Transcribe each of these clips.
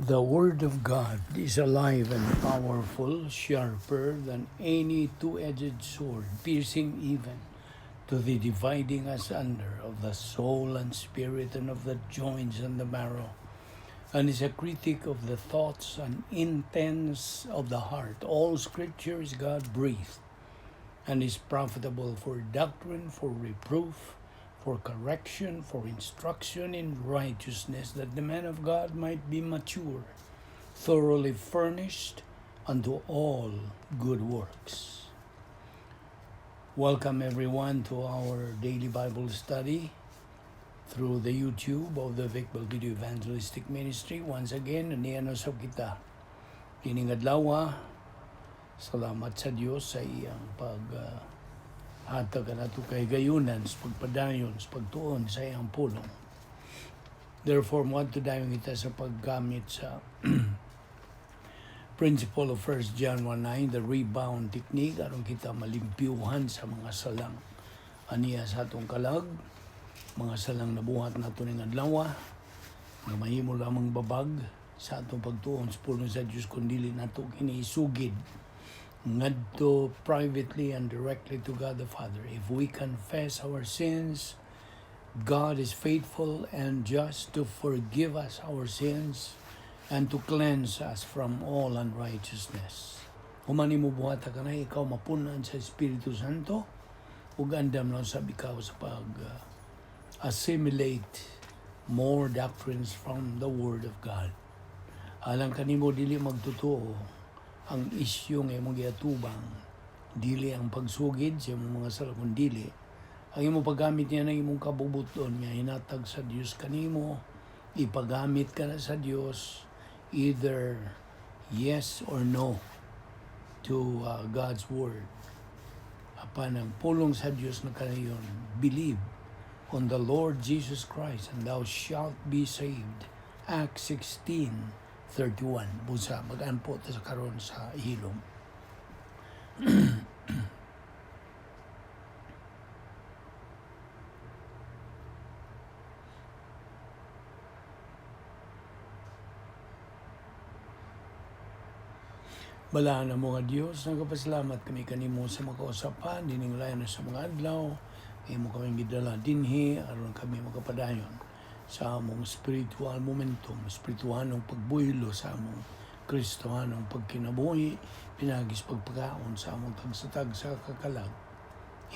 The Word of God is alive and powerful, sharper than any two-edged sword, piercing even to the dividing asunder of the soul and spirit and of the joints and the marrow, and is a critic of the thoughts and intents of the heart. All Scripture is God-breathed and is profitable for doctrine, for reproof, for correction, for instruction in righteousness, that the man of God might be mature, thoroughly furnished unto all good works. Welcome everyone to our daily Bible study through the YouTube of the Balbido Evangelistic Ministry. Once again, aniyanosab kita. Kining adlaw, salamat sa Diyos sa iyang hatag ka nato kay gayunan sa pagpadayon, sa pagtuon sa iyang pulong. Therefore, want to dayon kita sa paggamit sa principle of 1 John 1:9, the rebound technique, aron kita malimpyuhan sa mga salang aniya sa atong kalag, mga salang nabuhat nato ning adlaw, nga mahimo lamang babag sa atong pagtuon sa pulong sa Dios kun dili nato kini isugid ngadto privately and directly to God the Father. If we confess our sins, God is faithful and just to forgive us our sins and to cleanse us from all unrighteousness. Humani mo buhata ka na ikaw mapunan sa Espiritu Santo, ug andam lang sa ikaw sa assimilate more doctrines from the Word of God. Alang kanimo dili magtotoo ang isyu nga imong giatubang, dili ang pagsugid sa imong mga sala, kun dili ang imong paggamit niya ng imong kabubuton nga hinatag sa Dios kanimo, ipagamit ka na sa Dios either yes or no to God's word. Apan ang pulong sa Dios na kanayon, believe on the Lord Jesus Christ and thou shalt be saved. Acts 16:31. Busa, mag-anpo ta sa karon sa hilom. Balaan na mga Diyos, nagpasalamat kami kanimo sa makausapan, dining layan sa mga adlaw, imo kami gidala dinhi, aron kami makapadayon sa among spiritual momentum, spiritualong pagbuhilo sa among Kristohanong pagkinabuhi, pinagis pagpakaon sa among tagsatag sa kakalag,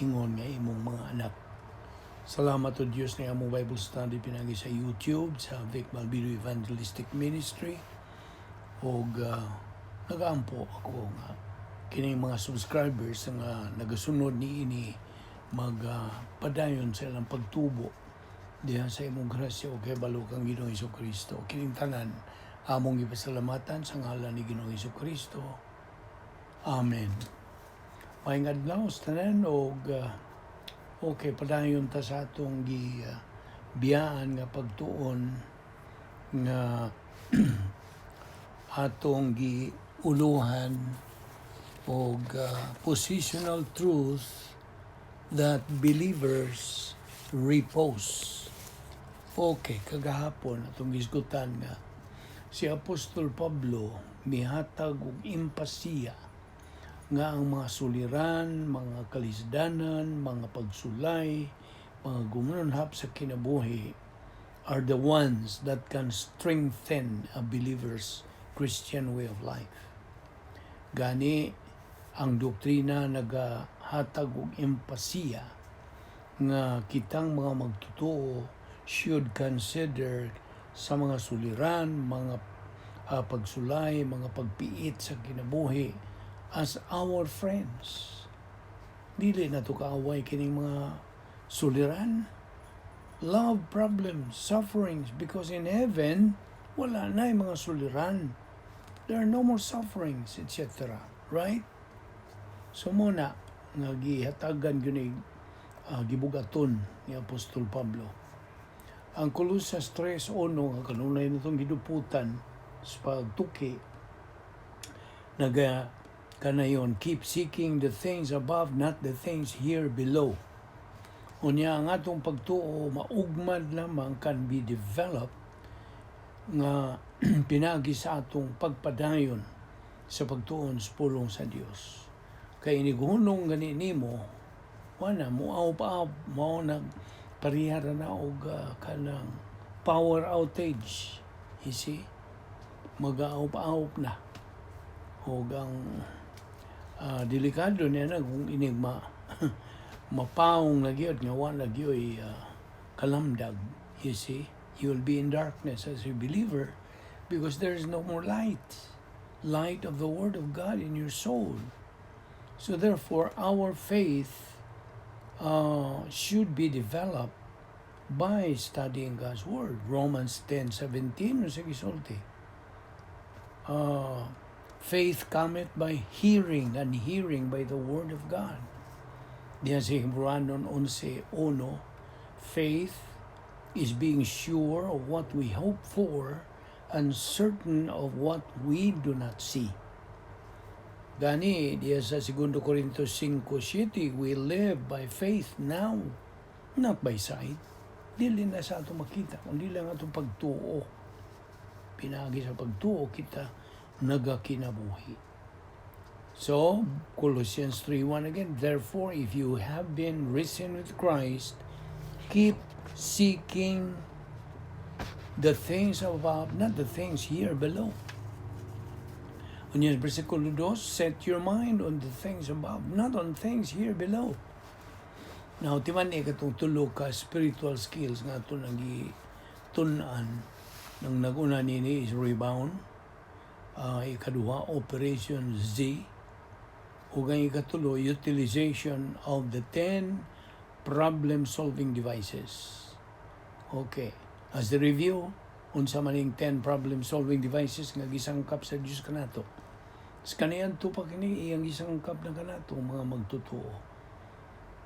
ingon nga imong mga anak. Salamat o Diyos na among Bible study pinagi sa YouTube, sa Balbido Evangelistic Ministry, o nagaampo ako nga kining mga subscribers nga nagasunod ni ini magpadayon sa ilang pagtubo diha sa imong grasya o kay balukang Ginoong Hesukristo. Kining tanan among ipasalamatan sa ngalan ni Ginoong Hesukristo. Amen. Maayong adlaw sa tanan og okay padayon ta sa atong biyaan nga pagtuon nga atong uluhan og positional truth that believers repose. Okay, kagahapon atong gisgutan nga si Apostol Pablo mihatag og empasiya nga ang mga suliran, mga kalisdanan, mga pagsulay, mga gumanhap sa kinabuhi are the ones that can strengthen a believer's Christian way of life. Gani, ang doktrina nagahatag og empasiya nga kitang mga magtotoo should consider sa mga suliran, mga pagsulay, mga pagpiit sa kinabuhi as our friends. Dili na to kaaway kining mga suliran. Love problems, sufferings, because in heaven, wala na yung mga suliran. There are no more sufferings, etc. Right? So muna, nga gihatagan yun gibugaton ni Apostol Pablo. Ang Colossus 3:1 nga kanunay na itong giduputan sa pagtuki, kanayon, keep seeking the things above, not the things here below. Unya ang atong pagtuo maugmad lamang can be developed nga pinagi sa atong pagpadayon sa pagtuon sa pulong sa Dios. Kay iniguhunong gani nimo, wala mo pa mo nag parihara na og kanang power outage. You see? Mag-aop na. Og ang delikado niya na kung inigma mapaong nagyod nga wala nagyoy kalamdag. You see? You will be in darkness as a believer because there is no more light of the Word of God in your soul. So therefore, our faith should be developed by studying God's Word. Romans 10:17 sa gisulti. Faith cometh by hearing, and hearing by the Word of God. Diyan sa Hebreanon 11:1, faith is being sure of what we hope for and certain of what we do not see. Gani, diya sa 2 Corintios 5:7, we live by faith now, not by sight. Dili na sa ato makita, kundi lang ato pagtuo. Pinagi sa pagtuo kita nagakinabuhi. So, Colossians 3:1 again, therefore, if you have been risen with Christ, keep seeking the things above, not the things here below. Unya, versikulo 2, set your mind on the things above, not on things here below. Now, timan katong tulo ka spiritual skills nga ito nagitunan ng naguna nini is rebound, ikaduha, Operation Z, ug ang ikatulo, utilization of the 10 problem-solving devices. Okay. As the review, unsa maning 10 problem-solving devices nga gisangkap sa Dios kanato. Sa kaniyan tupak ini iyang gisangkap na kanato mga magtutuo.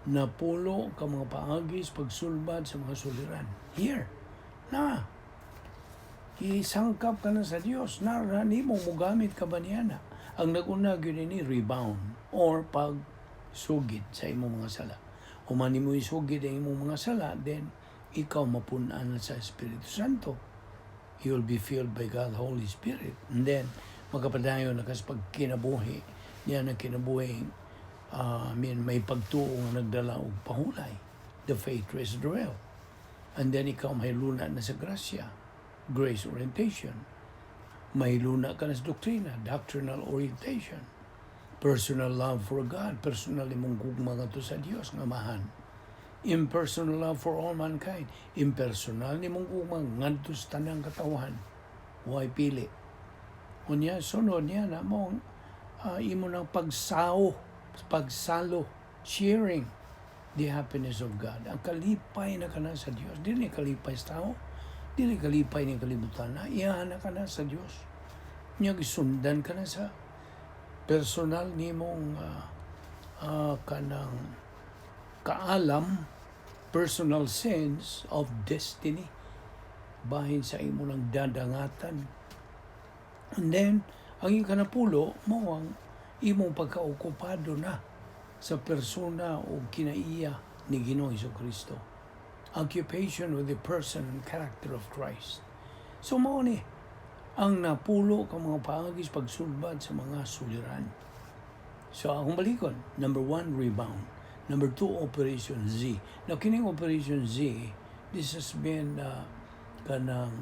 Napulo ka mga paagis pagsulbad sa mga suliran. Here. Na. Isangkap ka na sa Dios. Narani mo mugamit ka ba niya na? Ang naguna gyud ni rebound or pagsugid sa imong mga sala. Humani mo isugid ang imong mga sala, then ikaw mapunan sa Espiritu Santo. You will be filled by God, Holy Spirit. And then, magkapadayon na kasi pag kinabuhi, yan ang kinabuhi, may pagtuo nga nagdala og pahulay. The faith raised the real. And then, ikaw may luna na sa grasya, grace orientation. May luna ka na sa doktrina, doctrinal orientation. Personal love for God, personal imong gugma nga to sa Dios nga mahan. Impersonal love for all mankind. Impersonal ni mong gugma ngadto sa tanang katawhan. Huwag pili. Unya, sunod niya na mong imo ng pagsalo, sharing the happiness of God. Ang kalipay na ka na sa Diyos. Dili kalipay sa tao. Dili kalipay ni kalibutan na. Iyahan na ka na sa Diyos. Unya, gisundan ka na sa personal ni mong kanang kaalam, personal sense of destiny bahin sa imo ng dadangatan. And then, ang ikanapulo, mo ang imong pagkaokupado na sa persona o kinaiya ni Ginoong Jesucristo. Occupation with the person and character of Christ. So, mao ni ang napulo ka mga paagis pagsulbad sa mga suliran. So, akong balikon, number 1, rebound. Number 2, Operation Z. Now, kining Operation Z, this has been kanang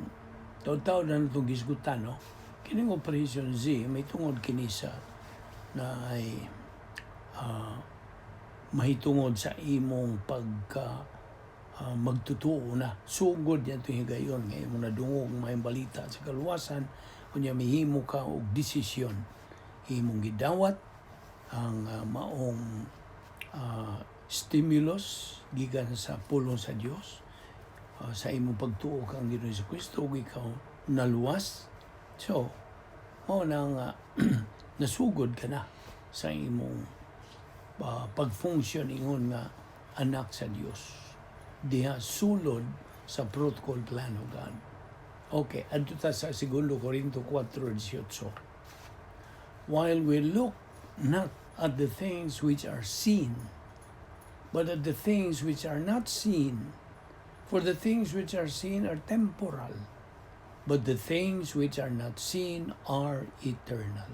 taon-taon na itong gisgutan, no? Kining Operation Z, may tungod kinisa na ay mahitungod sa imong magtutuo na. Sugod yan itong higayon. Ngayon mo nadungog may balita sa kaluwasan, kunya mihimo ka og desisyon. Himong gidawat ang maong stimulus gikan sa pulong sa Dios sa imong pagtuo kang Ginoong Jesucristo ug ikaw naluwas. So mao nang nasugod ka na sa imong pag-function ingon nga anak sa Dios diha sulod sa protocol plan of God. Okay, adto ta sa 2 Corinto 4:18. While we look not at the things which are seen, but at the things which are not seen. For the things which are seen are temporal, but the things which are not seen are eternal.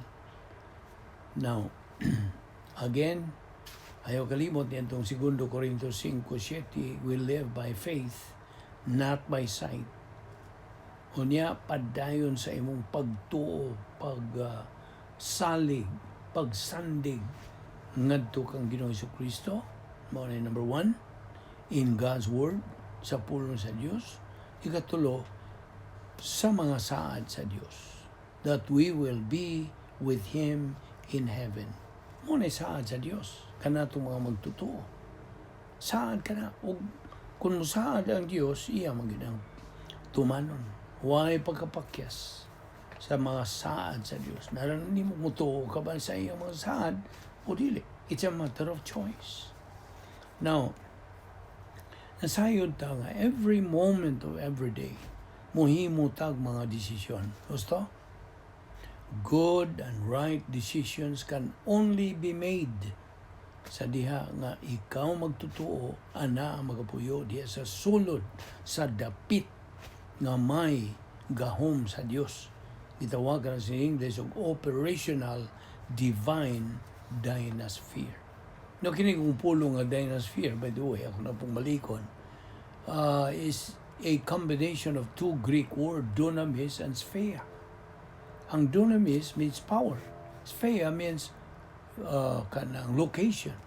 Now, again, ayaw kalimot yan itong 2 Corintios 5:7, we live by faith, not by sight. Unya, padayon sa imong pagtuo, pagsalig, pagsandig, ngadto kang Ginoong Jesucristo. Mao na number 1, in God's Word, sa pulong sa Diyos. Ikatulo, sa mga saad sa Diyos, that we will be with Him in heaven. Muna saad sa Diyos, kana itong mga magtutuo. Saad ka na. O kung saad ang Diyos, iya magandang tumanon. Huwag pagkapakyas sa mga saad sa Diyos. Nalang hindi mo mutuo ka ba sa iyang mga saad o dili. It's a matter of choice. Now, nasayod ta nga, every moment of every day, muhimo tag mga desisyon. Gusto? Good and right decisions can only be made sa diha nga ikaw magtutuo, ana magapuyo diha sa sulod, sa dapit nga may gahom sa Dios. Gitawagan sa English og operational divine dynasphere. No, kini kung pulong nga dynasphere, by the way, ako na pong malikon, is a combination of two Greek words, dunamis and sphere. Ang dunamis means power. Sphere means kanang location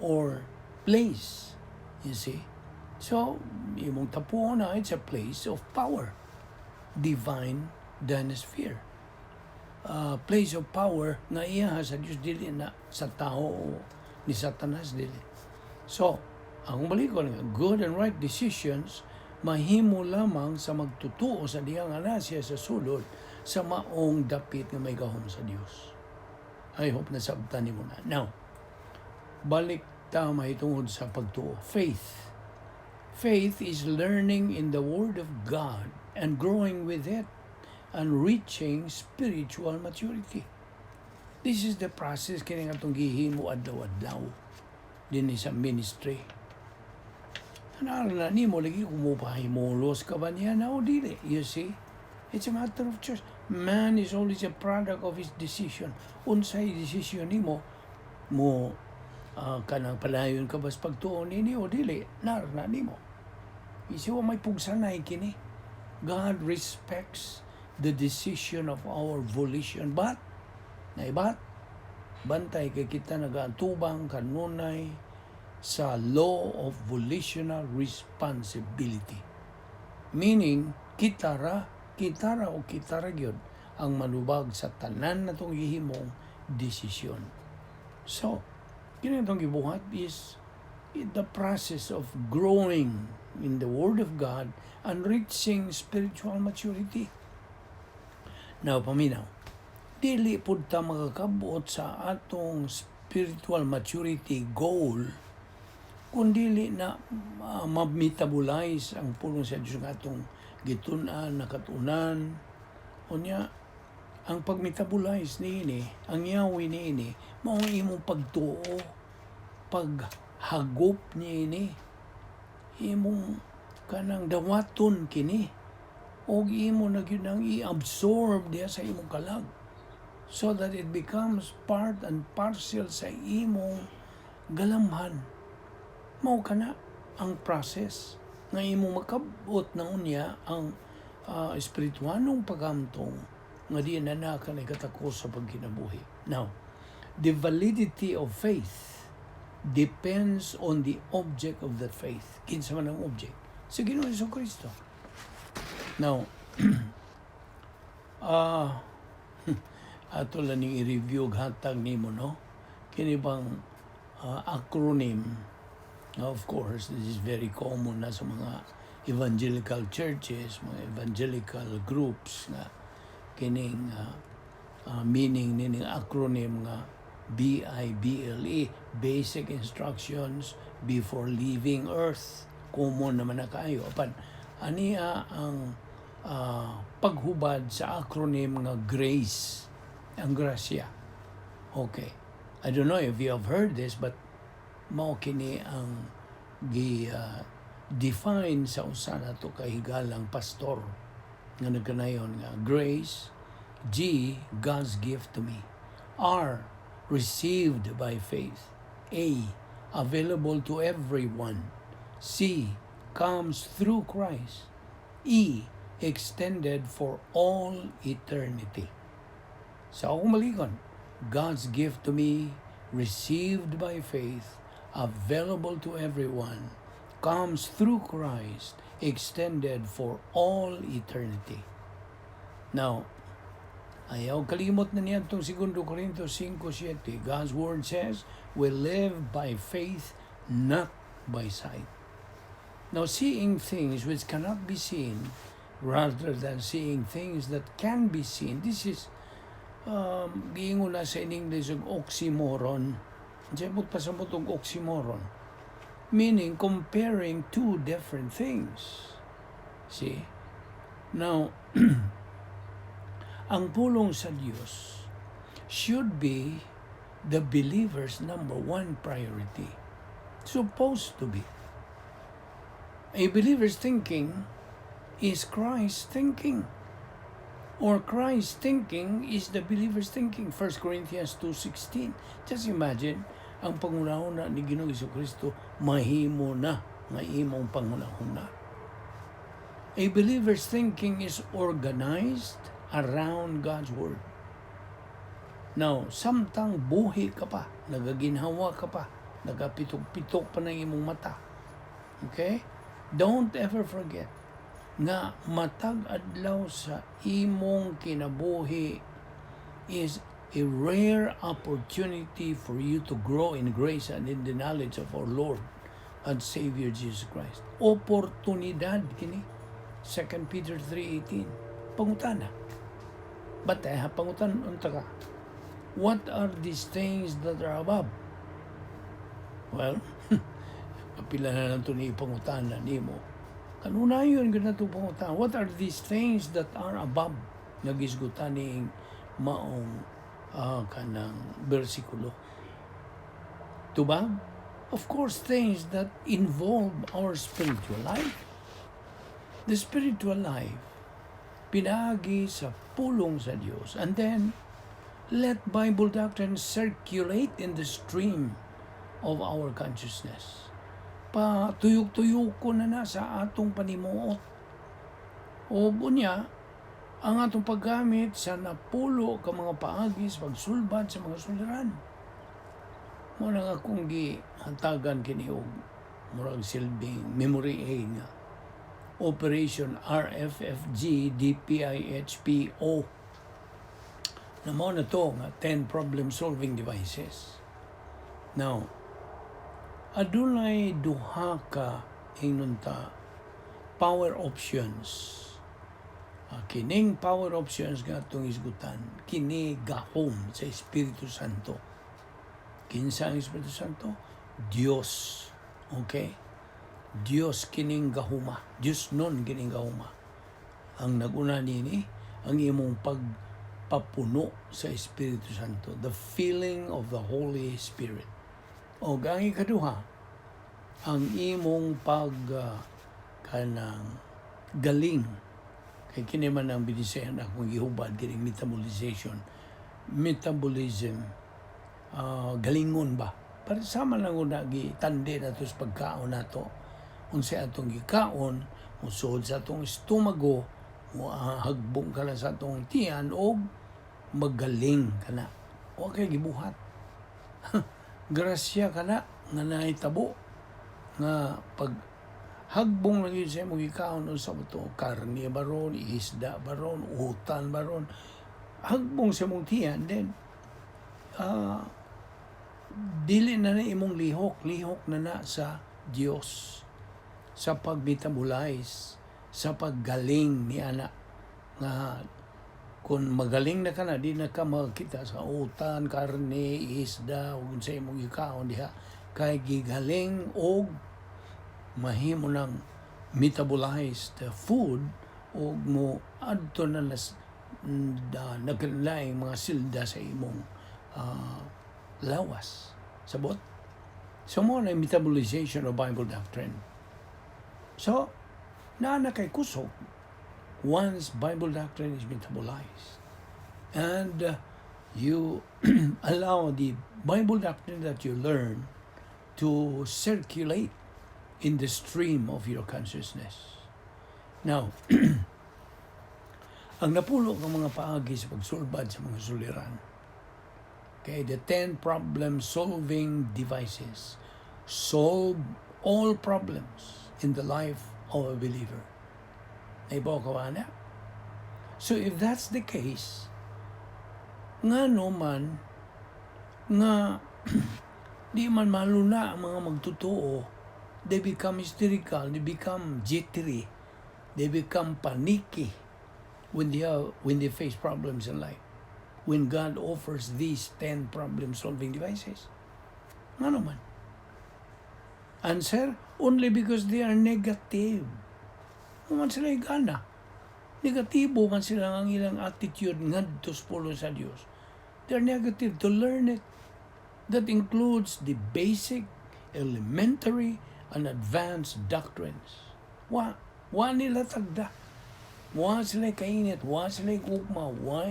or place. You see? So, imong tapuon na, it's a place of power. Divine dynasphere. Place of power na iya sa Diyos dili na sa tao o ni Satanas dili. So, ang balikon nga, good and right decisions mahimo lamang sa magtutuo sa diyang anasya sa sulod sa maong dapit nga may gahom sa Dios. I hope na sabtan nimo na. Now, balik ta mahitungod sa pagtuo. Faith. Faith is learning in the Word of God and growing with it and reaching spiritual maturity. This is the process kini nga itong gihimo adlaw-adlaw din sa ministry. Na ni mo lagi kumupahimulos ka ba niya na o dili? You see? It's a matter of choice. Man is always a product of his decision. Unsay decision ni mo kanang palayon ka ba sa pagtuon ni o dili? Narna ni mo. Isiwa may pugsanay kini. God respects the decision of our volition. But, naibat, bantay kay kita nagaantubang kanunay sa law of volitional responsibility. Meaning, kitara gyud ang manubag sa tanan natong gihimong desisyon. So, kini itong gibuhat is the process of growing in the Word of God and reaching spiritual maturity. Now, paminaw, dili pud ta makakabuot sa atong spiritual maturity goal kung dili na ma-metabolize ang pulong sa Diyos ng atong gitunan, nakatunan. Unya, ang pag-metabolize niini, ang yawi niini, mao imong pagtuo, paghagop niini, imong kanang dawaton kini, o imo na gyud nang i-absorb diya sa imong kalag, so that it becomes part and parcel sa imong galamhan. Mao kana ang process nga imong makabot na unya ang espirituanong pagamtong nga di na kanay katakos sa pagkinabuhi. Now, the validity of faith depends on the object of that faith. Kinsa man ang object? Sa Ginoong Jesucristo. Now, ato lang ning i-review hatag nimo, no? Kini bang acronym? Of course, this is very common na sa mga evangelical churches, mga evangelical groups nga kining meaning nining acronym nga BIBLE, Basic Instructions Before Leaving Earth. Common naman na kayo. Aniya ang paghubad sa acronym nga GRACE, ang grasya. Okay. I don't know if you have heard this, but mao kini ang define sa usa nato kahigalang pastor nga nagkanayon nga grace, G, God's gift to me. R, received by faith. A, available to everyone. C, comes through Christ. E, extended for all eternity. Sa akong malingon, God's gift to me, received by faith, available to everyone, comes through Christ, extended for all eternity. Now, ayaw kalimot na niya itong 2 Corintios 5:7. God's word says, we live by faith, not by sight. Now, seeing things which cannot be seen, rather than seeing things that can be seen, this is, giingon na sa in English, oxymoron. Siyempre pa sa mutong oxymoron. Meaning, comparing two different things. See? Now, ang pulong sa Diyos should be the believer's number one priority. Supposed to be. A believer's thinking is Christ's thinking. Or Christ's thinking is the believer's thinking. 1 Corinthians 2:16. Just imagine, ang pangunahuna ni Ginoong Jesucristo, mahimo na nga imong pangunahuna. A believer's thinking is organized around God's Word. Now, samtang buhi ka pa, nagaginhawa ka pa, nagapitok-pitok pa ng imong mata. Okay? Don't ever forget nga matag adlaw sa imong kinabuhi is a rare opportunity for you to grow in grace and in the knowledge of our Lord and Savior Jesus Christ. Oportunidad kini. 2 Peter 3:18. Pangutana. Batay ha, pangutan unta ka. What are these things that are above? Well, kapila na lang ito ni pangutana nimo. Kanuna yun, ganito pangutana. What are these things that are above? Nagisgutan ni maong kanang bersikulo. Tubag? Of course, things that involve our spiritual life. The spiritual life, pinagi sa pulong sa Diyos. And then, let Bible doctrine circulate in the stream of our consciousness. Patuyok-tuyok ko na sa atong panimuot. O bunya, ang atong paggamit sa napulo ka mga paagis, pagsulbad sa mga suliran. Muna nga kung gihantagan kiniog, murag silbing memory aid nga. Operation RFFG DPIHPO. Namo na to nga 10 problem-solving devices. Now, adunay duha ka inunta power options. Kining power options nga itong isgutan, kini gahom sa Espiritu Santo. Kinsa ang Espiritu Santo? Diyos. Okay? Diyos kining gahuma. Diyos nun kining gahuma. Ang naguna nini, ang imong pagpapuno sa Espiritu Santo. The filling of the Holy Spirit. O ang ikaduha, ang imong kanang galing. Kay kini man ang binisayan akong gihubad kining metabolization. Metabolism. Galingon ba? Para sama lang una gitande na to sa pagkaon nato. Unsa atong gikaon, musod sa atong estomago, hagbong ka na sa atong tiyan o magaling ka na. O kay gibuhat. Grasya ka na nga nahitabo nga pag hagbong lagi sa imong gikaon sa buto, karne baron, isda baron, utan baron, hagbong sa imong tiyan, then dili na imong lihok na sa Dios sa pag-metabolize, sa paggaling ni anak nga kung magaling na ka na, di na ka makita sa utan, karne, isda, o sa imong ikaon diha, kay gigaling o mahimo ng metabolized food o mo adto na naglaing mga silda sa imong lawas. Sabot? So mo na metabolization of Bible doctrine. So, na kay kusog. once Bible doctrine is metabolized, and you allow the Bible doctrine that you learn to circulate in the stream of your consciousness. Now, ang napulo ng mga paagi sa pagsulbad sa mga suliran, okay, the 10 problem-solving devices solve all problems in the life of a believer. Naibaw ka ba na? So if that's the case, nga no man, nga di man maluna ang mga magtotoo, they become hysterical, they become jittery, they become panicky when they face problems in life. When God offers these 10 problem-solving devices. Nga naman. Answer, only because they are negative. Naman sila gana. Negatibo man sila ang ilang attitude ngadto sa pulo sa Dios. They are negative to learn it. That includes the basic, elementary, and advanced doctrines. Wa nila tagda. Wa sila kainit, wa sila gugma, wa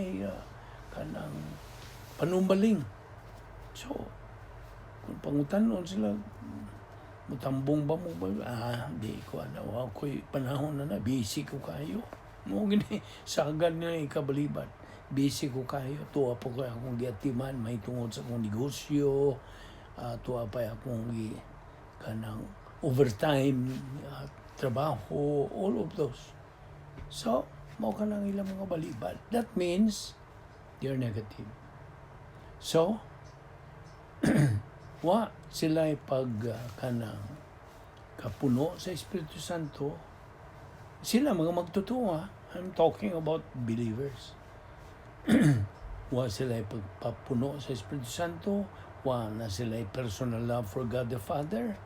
kanang panumbaling. So, kung pangutanon sila, mutambong ba mo ba? Di ko ano. Ako'y panahon na busy ko kayo. Mo gini, sagad nila ikabalibat. Busy ko kayo. Tuwa po kayo akong giatiman, may tungod sa akong negosyo. Tuwa pa akong kanang overtime, trabaho, all of those. So, mao ka lang ilang mga balibad. That means, they're negative. So, wa sila'y kanang kapuno sa Espiritu Santo. Sila mga magtotoo, I'm talking about believers. Wa sila'y pagpapuno sa Espiritu Santo. Wa na sila'y personal love for God the Father.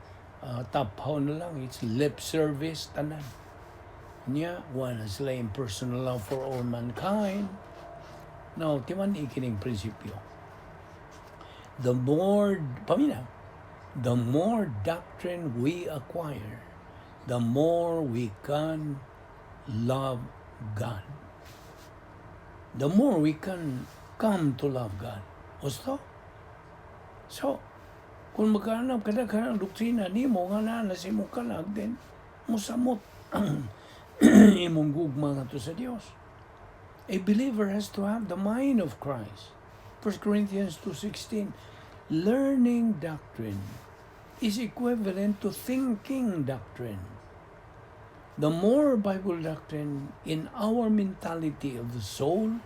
Tapaw na lang, it's lip service, tanan. Niya, wala sila yung personal love for all mankind. Now, timan ikining prinsipyo. The more doctrine we acquire, the more we can love God. The more we can come to love God. Gusto? So, kung magkaanap kada ng doktrina, ni mo nga na si mo kalag din, musamot ang imong gugma nga to sa Dios. A believer has to have the mind of Christ. 1 Corinthians 2:16, learning doctrine is equivalent to thinking doctrine. The more Bible doctrine in our mentality of the soul,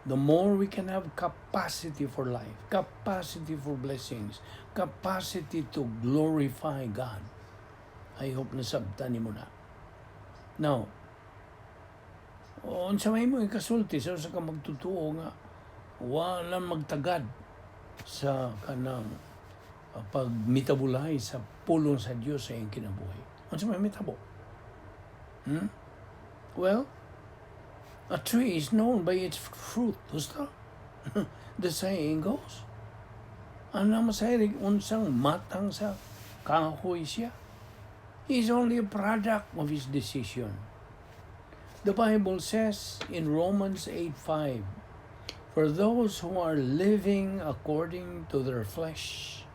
the more we can have capacity for life, capacity for blessings, capacity to glorify God. I hope nasabtan mo na. Now, unsa may mo ikasulti sa ka magtutuo nga wala magtagad sa kanang pagmitabulay sa pulong sa Dios sa iyang kinabuhi. Unsa may mitabo? Well, a tree is known by its fruit. Gusto? The saying goes. Ano masayirig unsang matang sa kahoy siya? He is only a product of his decision. The Bible says in Romans 8:5, for those who are living according to their flesh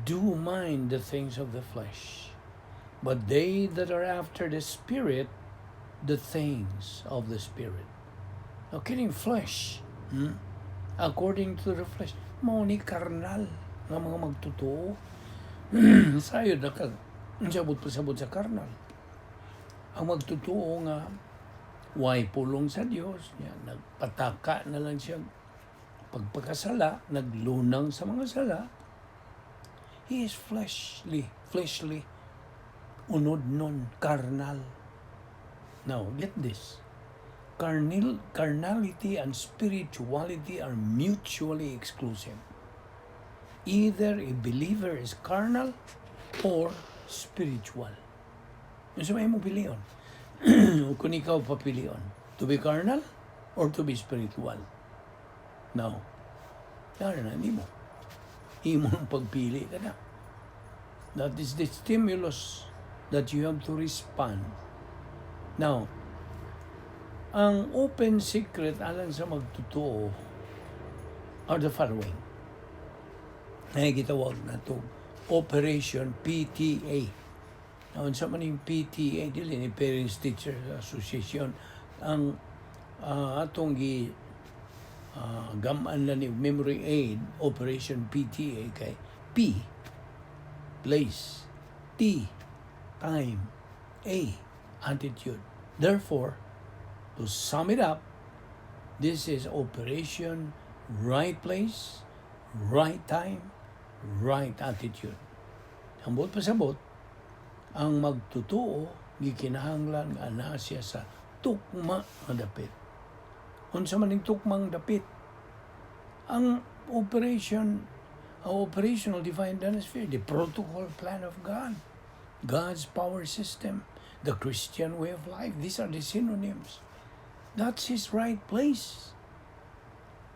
do mind the things of the flesh, but they that are after the Spirit, the things of the Spirit. Now, kidding flesh, according to the flesh, mao ni karnal nga mga magtotoo. Sayod na ka, sabot sa karnal. Ang magtotoo nga, way pulong sa Diyos, nagpataka na lang siya pagpakasala, naglunang sa mga sala. He is fleshly, unod nun, carnal. Now, get this. Carnality and spirituality are mutually exclusive. Either a believer is carnal or spiritual. Yung sabay mo pilion. Kung ikaw papilion, to be carnal or to be spiritual. Now, yan na, hindi mo. Imong pagpili ka na. That is the stimulus that you have to respond. Now, Ang open secret alang sa magtotoo are the following. Ay gitawag na ito Operation PTA. Naon sa man yung PTA, dili ni Parents Teachers Association, ang atong gamaan na ni memory aid, Operation PTA kay P, place, T, time, A, attitude. Therefore, to sum it up, this is Operation Right Place, Right Time, Right Attitude. Ambot pasabot, ang magtotoo gikinahanglan nga ana siya sa tukma nga dapit. Unsa man ning tukmang dapit? Ang operational divine dynasty, the protocol plan of God, God's power system, the Christian way of life. These are the synonyms. That's His right place.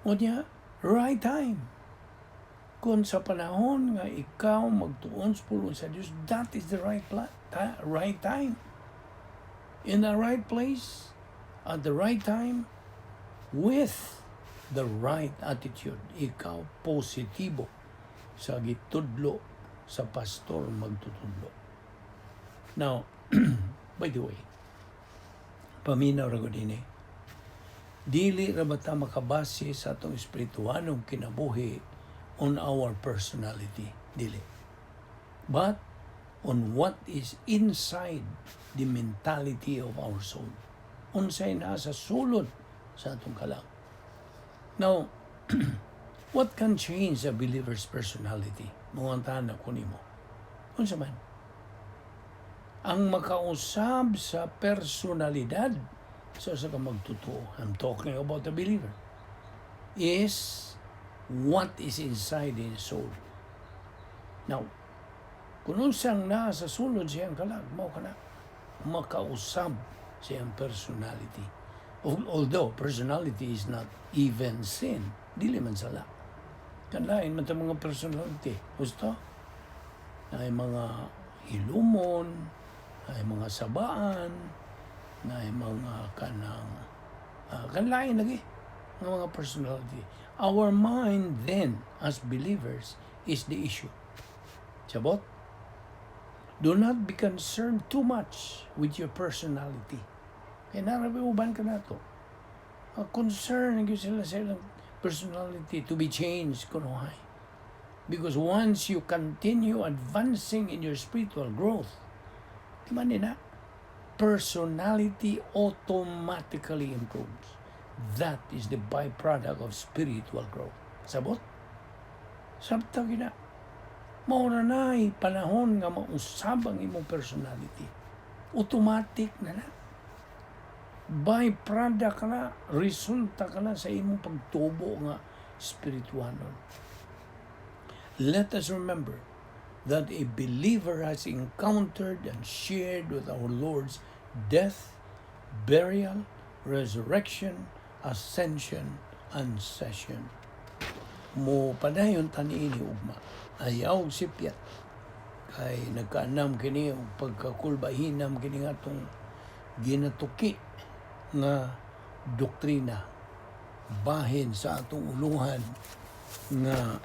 O niya, right time. Kung sa panahon nga ikaw magtuon sa pulong sa Diyos, that is the right time. In the right place, at the right time, with the right attitude. Ikaw positibo sa gitudlo sa pastor magtutudlo. Now, by the way, paminaw ra gud ini. Dili ra bata makabase sa atong espirituhanong kinabuhi on our personality, dili. But on what is inside the mentality of our soul. Unsay na sa sulod sa atong kalag. Now, what can change a believer's personality? Muantahan na ko nimo. Unsa man? Ang makausab sa personalidad sa ka magtotoo, I'm talking about the believer, is what is inside his soul. Now, kung unsang na sa sulod siyang kalag, mao kana makausab siyang personality. Although personality is not even sin, dili man sala. Kanlain man ta mga personality. Gusto? Na mga hilumon, na mga sabaan, na mga kanlain lagi ng mga personality. Our mind then, as believers, is the issue. Sabot? Do not be concerned too much with your personality. Kaya narabiuban ka na ito. Concern sila sa ilang personality to be changed kunuhay. Because once you continue advancing in your spiritual growth, di man na, personality automatically improves. That is the byproduct of spiritual growth. Sabot? Sabta gina. Maura na panahon nga mausab ang imong personality. Automatic na na. Byproduct ka na, resulta ka na sa imong pagtubo nga spirituanon. Let us remember that a believer has encountered and shared with our Lord's death, burial, resurrection, ascension, and session. Mo padayon tani ini ugma. Ayaw sipyat. Kay nagkaanam kini og pagkakulbahinam kini nga atong ginatuki nga doktrina bahin sa atong uluhan nga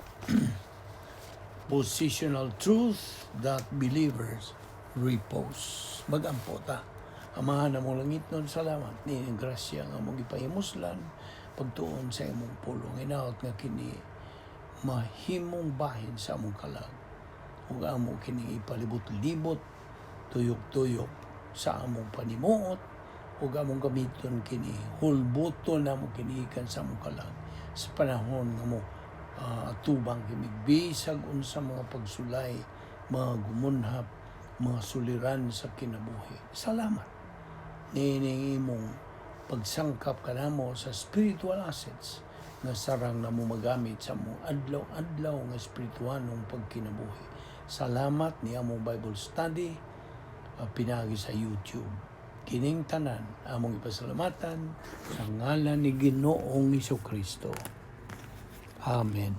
positional truth that believers repose. Magampo ta. Amahan na mong langit nun, salamat. Nining grasya nga mong ipahimuslan, pagtuon sa imong pulong. Inaot nga kini, mahimong bahin sa among kalag. Huwag amo kini ipalibot-libot, tuyok-tuyok sa among panimuot. Huwag among gamiton kini, hulbuton na mo kiniikan sa among kalag. Sa panahon nga mo, tubang kimigbisag unsa mga pagsulay, mga gumunhap, mga suliran sa kinabuhi. Salamat. Nining imong pagsangkap ka na mo sa spiritual assets nga sarang na mo magamit sa mong adlaw-adlaw nga spirituanong pagkinabuhi. Salamat ni among Bible study pinagi sa YouTube. Kining tanan among ipasalamatan sa ngalan ni Ginoong Hesukristo. Amen.